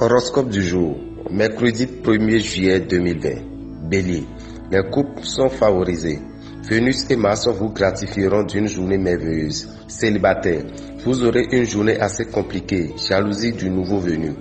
Horoscope du jour, mercredi 1er juillet 2020. Bélier, les couples sont favorisés. Vénus et Mars vous gratifieront d'une journée merveilleuse. Célibataire, vous aurez une journée assez compliquée, jalousie du nouveau venu.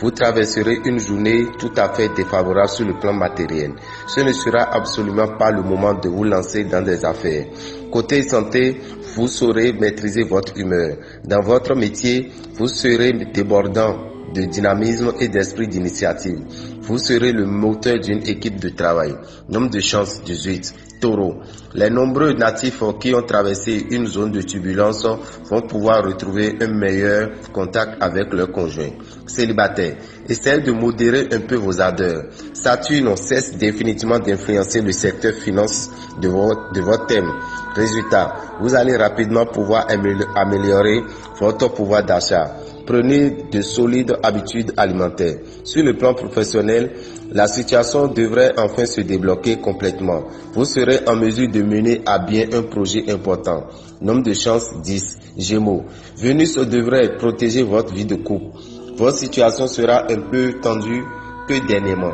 Vous traverserez une journée tout à fait défavorable sur le plan matériel. Ce ne sera absolument pas le moment de vous lancer dans des affaires. Côté santé, vous saurez maîtriser votre humeur. Dans votre métier, vous serez débordant de dynamisme et d'esprit d'initiative. Vous serez le moteur d'une équipe de travail. Nombre de chance 18. Taureau, les nombreux natifs qui ont traversé une zone de turbulence vont pouvoir retrouver un meilleur contact avec leur conjoint. Célibataire, essayez de modérer un peu vos ardeurs. Saturne cesse définitivement d'influencer le secteur finance de votre thème. Résultat, vous allez rapidement pouvoir améliorer votre pouvoir d'achat. Prenez de solides habitudes alimentaires. Sur le plan professionnel, la situation devrait enfin se débloquer complètement. Vous serez en mesure de mener à bien un projet important. Nombre de chance 10. Gémeaux. Vénus devrait protéger votre vie de couple. Votre situation sera un peu tendue que dernièrement.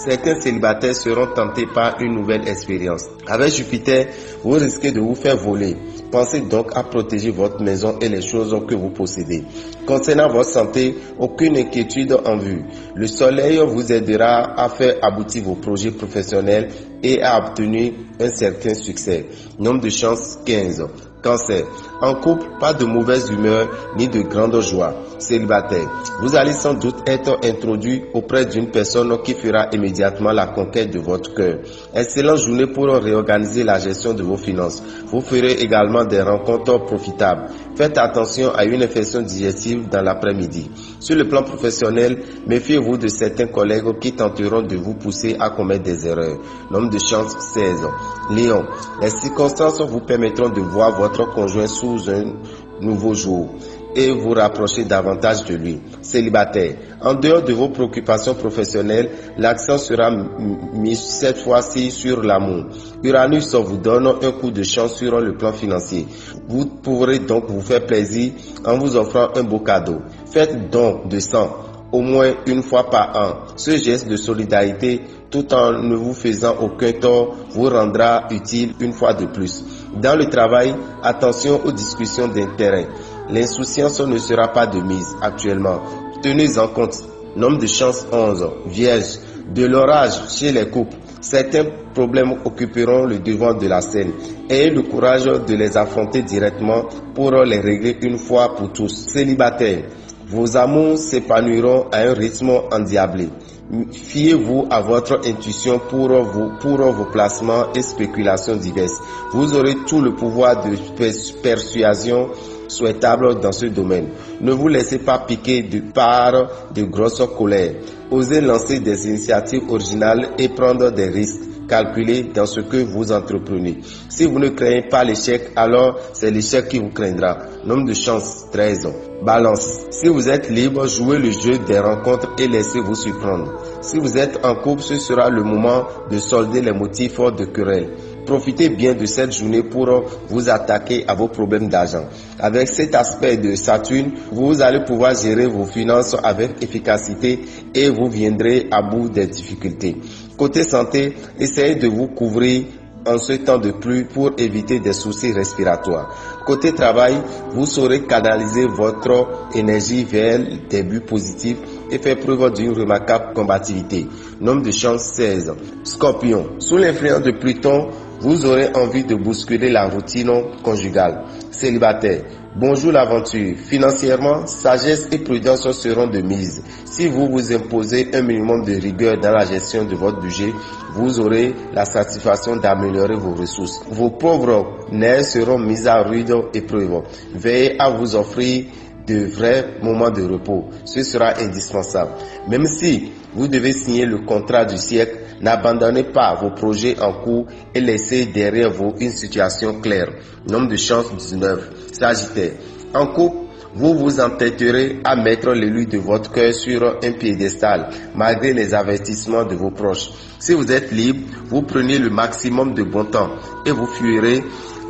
Certains célibataires seront tentés par une nouvelle expérience. Avec Jupiter, vous risquez de vous faire voler. Pensez donc à protéger votre maison et les choses que vous possédez. Concernant votre santé, aucune inquiétude en vue. Le soleil vous aidera à faire aboutir vos projets professionnels et à obtenir un certain succès. Nombre de chance 15. Cancer. En couple, pas de mauvaise humeur ni de grande joie. Célibataire, vous allez sans doute être introduit auprès d'une personne qui fera immédiatement la conquête de votre cœur. Excellente journée pour réorganiser la gestion de vos finances. Vous ferez également des rencontres profitables. Faites attention à une infection digestive dans l'après-midi. Sur le plan professionnel, méfiez-vous de certains collègues qui tenteront de vous pousser à commettre des erreurs. Nombre de chance 16. Lion, les circonstances vous permettront de voir votre conjoint sous un nouveau jour et vous rapprocher davantage de lui. Célibataire, en dehors de vos préoccupations professionnelles, l'accent sera mis cette fois-ci sur l'amour. Uranus vous donne un coup de chance sur le plan financier. Vous pourrez donc vous faire plaisir en vous offrant un beau cadeau. Faites don de sang au moins une fois par an. Ce geste de solidarité, tout en ne vous faisant aucun tort, vous rendra utile une fois de plus. Dans le travail, attention aux discussions d'intérêt. L'insouciance ne sera pas de mise actuellement. Tenez en compte. Nombre de chance 11. Vierge, de l'orage chez les couples. Certains problèmes occuperont le devant de la scène. Ayez le courage de les affronter directement pour les régler une fois pour tous. Célibataire, vos amours s'épanouiront à un rythme endiablé. Fiez-vous à votre intuition pour vos placements et spéculations diverses. Vous aurez tout le pouvoir de persuasion souhaitable dans ce domaine. Ne vous laissez pas piquer par de grosses colères. Osez lancer des initiatives originales et prendre des risques calculés dans ce que vous entreprenez. Si vous ne craignez pas l'échec, alors c'est l'échec qui vous craindra. Nombre de chance 13. Balance. Si vous êtes libre, jouez le jeu des rencontres et laissez-vous surprendre. Si vous êtes en couple, ce sera le moment de solder les motifs de querelle. Profitez bien de cette journée pour vous attaquer à vos problèmes d'argent. Avec cet aspect de Saturne, vous allez pouvoir gérer vos finances avec efficacité et vous viendrez à bout des difficultés. Côté santé, essayez de vous couvrir en ce temps de pluie pour éviter des soucis respiratoires. Côté travail, vous saurez canaliser votre énergie vers des buts positifs et faire preuve d'une remarquable combativité. Nombre de chance 16. Scorpion, sous l'influence de Pluton, vous aurez envie de bousculer la routine conjugale. Célibataire, bonjour l'aventure. Financièrement, sagesse et prudence seront de mise. Si vous vous imposez un minimum de rigueur dans la gestion de votre budget, vous aurez la satisfaction d'améliorer vos ressources. Vos pauvres nerfs seront mis à rude épreuve. Veillez à vous offrir de vrais moments de repos. Ce sera indispensable. Même si vous devez signer le contrat du siècle, n'abandonnez pas vos projets en cours et laissez derrière vous une situation claire. Nombre de chance 19. Sagittaire. En couple, vous vous entêterez à mettre l'élu de votre cœur sur un piédestal, malgré les avertissements de vos proches. Si vous êtes libre, vous prenez le maximum de bon temps et vous fuirez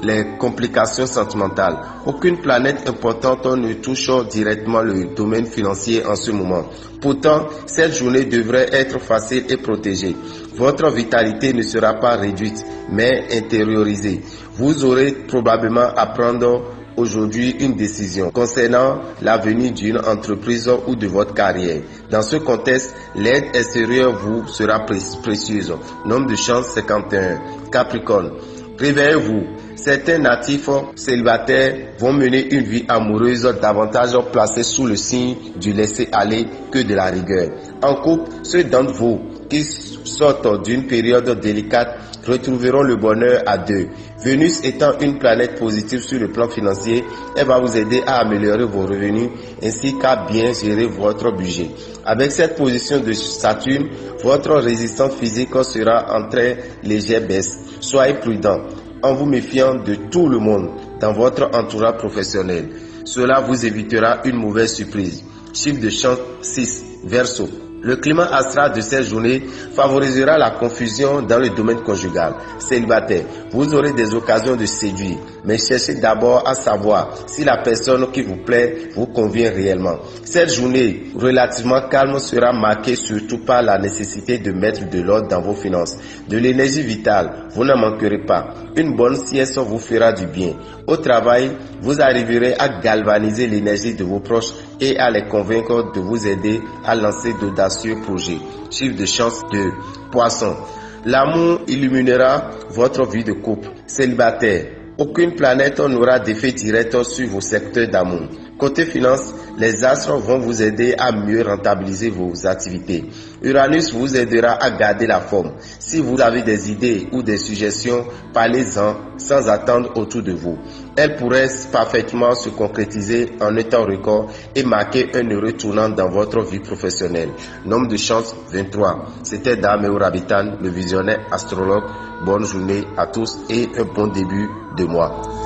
les complications sentimentales. Aucune planète importante ne touche directement le domaine financier en ce moment. Pourtant, cette journée devrait être facile et protégée. Votre vitalité ne sera pas réduite, mais intériorisée. Vous aurez probablement à prendre aujourd'hui une décision concernant l'avenir d'une entreprise ou de votre carrière. Dans ce contexte, l'aide extérieure vous sera précieuse. Nombre de chance 51. Capricorne. Réveillez-vous. Certains natifs célibataires vont mener une vie amoureuse davantage placée sous le signe du laisser-aller que de la rigueur. En couple, ceux d'entre vous qui sortent d'une période délicate retrouveront le bonheur à deux. Vénus étant une planète positive sur le plan financier, elle va vous aider à améliorer vos revenus ainsi qu'à bien gérer votre budget. Avec cette position de Saturne, votre résistance physique sera en très légère baisse. Soyez prudent en vous méfiant de tout le monde dans votre entourage professionnel. Cela vous évitera une mauvaise surprise. Chiffre de chance 6, Verseau. Le climat astral de cette journée favorisera la confusion dans le domaine conjugal. Célibataire, vous aurez des occasions de séduire, mais cherchez d'abord à savoir si la personne qui vous plaît vous convient réellement. Cette journée relativement calme sera marquée surtout par la nécessité de mettre de l'ordre dans vos finances. De l'énergie vitale, vous n'en manquerez pas. Une bonne sieste vous fera du bien. Au travail, vous arriverez à galvaniser l'énergie de vos proches et à les convaincre de vous aider à lancer d'audacieux projets. Chiffre de chance 2. Poisson. L'amour illuminera votre vie de couple. Célibataire. Aucune planète n'aura d'effet direct sur vos secteurs d'amour. Côté finance, les astres vont vous aider à mieux rentabiliser vos activités. Uranus vous aidera à garder la forme. Si vous avez des idées ou des suggestions, parlez-en sans attendre autour de vous. Elles pourraient parfaitement se concrétiser en un temps record et marquer un heureux tournant dans votre vie professionnelle. Nombre de chance 23. C'était Dameo Rabitan, le visionnaire astrologue. Bonne journée à tous et un bon début de mois.